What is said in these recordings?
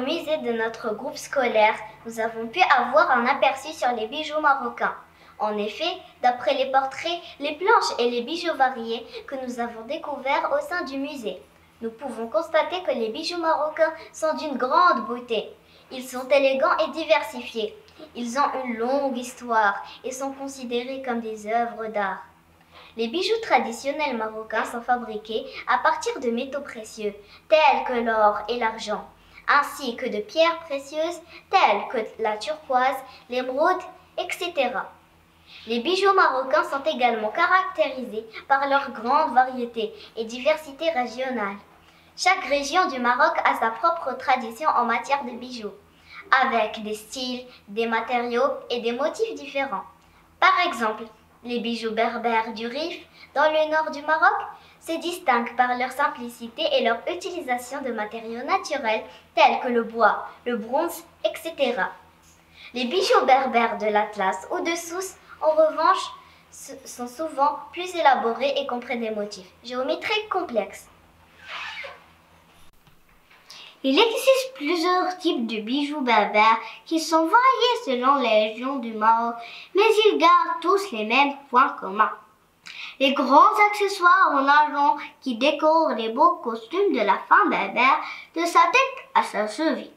musée de notre groupe scolaire, nous avons pu avoir un aperçu sur les bijoux marocains. En effet, d'après les portraits, les planches et les bijoux variés que nous avons découverts au sein du musée, nous pouvons constater que les bijoux marocains sont d'une grande beauté. Ils sont élégants et diversifiés. Ils ont une longue histoire et sont considérés comme des œuvres d'art. Les bijoux traditionnels marocains sont fabriqués à partir de métaux précieux, tels que l'or et l'argent, ainsi que de pierres précieuses telles que la turquoise, l'émeraude, etc. Les bijoux marocains sont également caractérisés par leur grande variété et diversité régionale. Chaque région du Maroc a sa propre tradition en matière de bijoux, avec des styles, des matériaux et des motifs différents. Par exemple, les bijoux berbères du Rif, dans le nord du Maroc, se distinguent par leur simplicité et leur utilisation de matériaux naturels tels que le bois, le bronze, etc. Les bijoux berbères de l'Atlas ou de Sousse, en revanche, sont souvent plus élaborés et comprennent des motifs géométriques complexes. Il existe plusieurs types de bijoux berbères qui sont variés selon les régions du Maroc, mais ils gardent tous les mêmes points communs. Les grands accessoires en argent qui décorent les beaux costumes de la femme berbère de sa tête à sa cheville.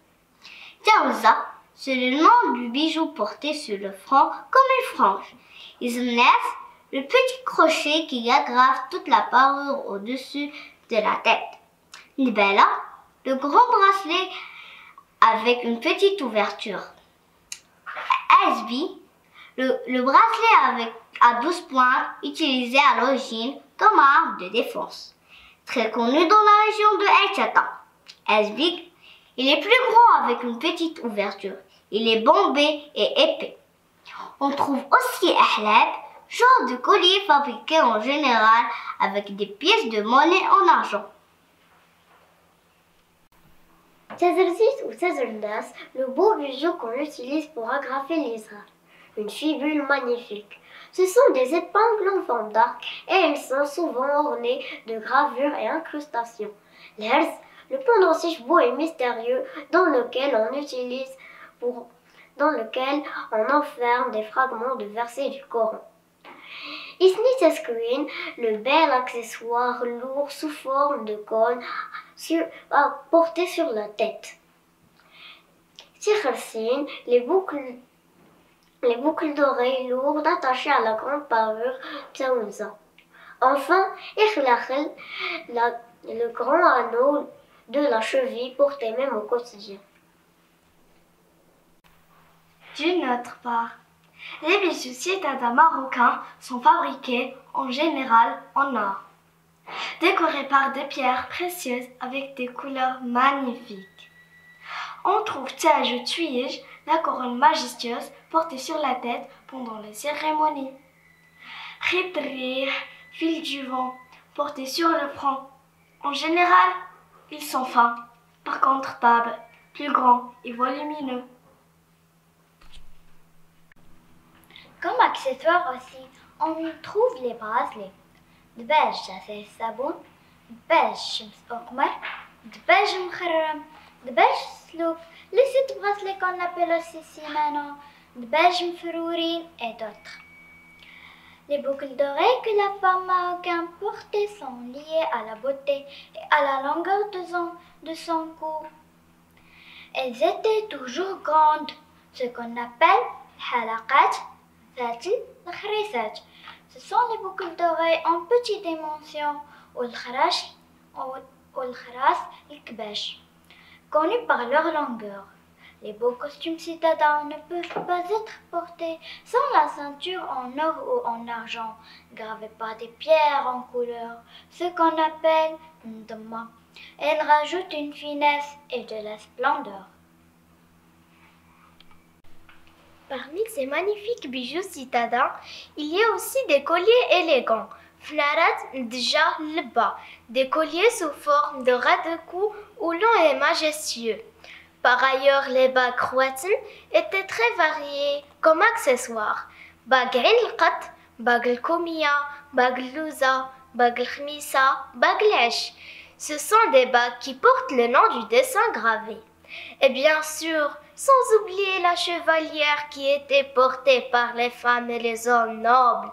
Tiawza, c'est le nom du bijou porté sur le front comme une frange. Ismnef, le petit crochet qui aggrave toute la parure au-dessus de la tête. Nbella, le grand bracelet avec une petite ouverture. Asbi, le bracelet à 12 points utilisé à l'origine comme arme de défense. Très connu dans la région de Aïchata. Asbi, il est plus grand avec une petite ouverture. Il est bombé et épais. On trouve aussi Ahlab, genre de collier fabriqué en général avec des pièces de monnaie en argent. Tazersis ou Tazerdas, le beau bijou qu'on utilise pour agrafer les arts. Une fibule magnifique. Ce sont des épingles en forme d'arc et elles sont souvent ornées de gravures et incrustations. L'herz, le pendentif beau et mystérieux dans lequel on enferme des fragments de versets du Coran. Isni le bel accessoire lourd sous forme de cône porté sur la tête. Tikharsin, les boucles d'oreilles lourdes attachées à la grande parure Tsaouza. Enfin, Ikhlakhl, le grand anneau de la cheville porté même au quotidien. D'une autre part, les bijoux citadins marocains sont fabriqués en général en or, décorés par des pierres précieuses avec des couleurs magnifiques. On trouve Taj Tuij, la couronne majestueuse portée sur la tête pendant les cérémonies. Khidrih, fil du vent, porté sur le front. En général, ils sont fins, par contre Bab, plus grands et volumineux. Comme accessoires aussi, on y trouve les bracelets. Dbej Jasser Saboun, Dbej Shims Okmar, Dbej Mkharram, Dbej Slouk, les 7 bracelets qu'on appelle aussi Simano, Dbej Mfrourin et d'autres. Les boucles d'oreilles que la femme marocaine portait sont liées à la beauté et à la longueur de son cou. Elles étaient toujours grandes, ce qu'on appelle halaqat, fatil, khrisat. Ce sont les boucles d'oreilles en petite dimension, ou le khras, le kbash, connus par leur longueur. Les beaux costumes citadins ne peuvent pas être portés sans la ceinture en or ou en argent, gravée par des pierres en couleur, ce qu'on appelle ndama. Elle rajoute une finesse et de la splendeur. Parmi ces magnifiques bijoux citadins, il y a aussi des colliers élégants, fnarat ndja lba, des colliers sous forme de ras de cou où l'on est majestueux. Par ailleurs, les bagues khouatin étaient très variées comme accessoires. Bague il-qat, bague el-koumia, bague el-louza, bague el-khmisa, bague el-esh. Ce sont des bagues qui portent le nom du dessin gravé. Et bien sûr, sans oublier la chevalière qui était portée par les femmes et les hommes nobles.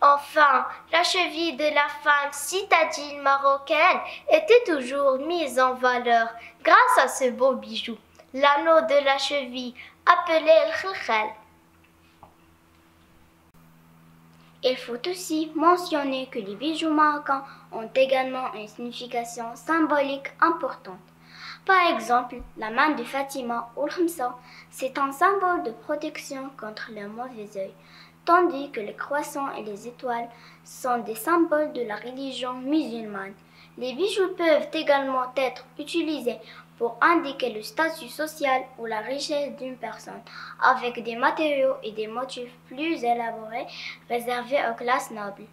Enfin, la cheville de la femme citadine marocaine était toujours mise en valeur grâce à ce beau bijou, l'anneau de la cheville appelé le khilkhal. Il faut aussi mentionner que les bijoux marocains ont également une signification symbolique importante. Par exemple, la main de Fatima ou le khamsa, c'est un symbole de protection contre le mauvais œil, tandis que les croissants et les étoiles sont des symboles de la religion musulmane. Les bijoux peuvent également être utilisés pour indiquer le statut social ou la richesse d'une personne, avec des matériaux et des motifs plus élaborés réservés aux classes nobles.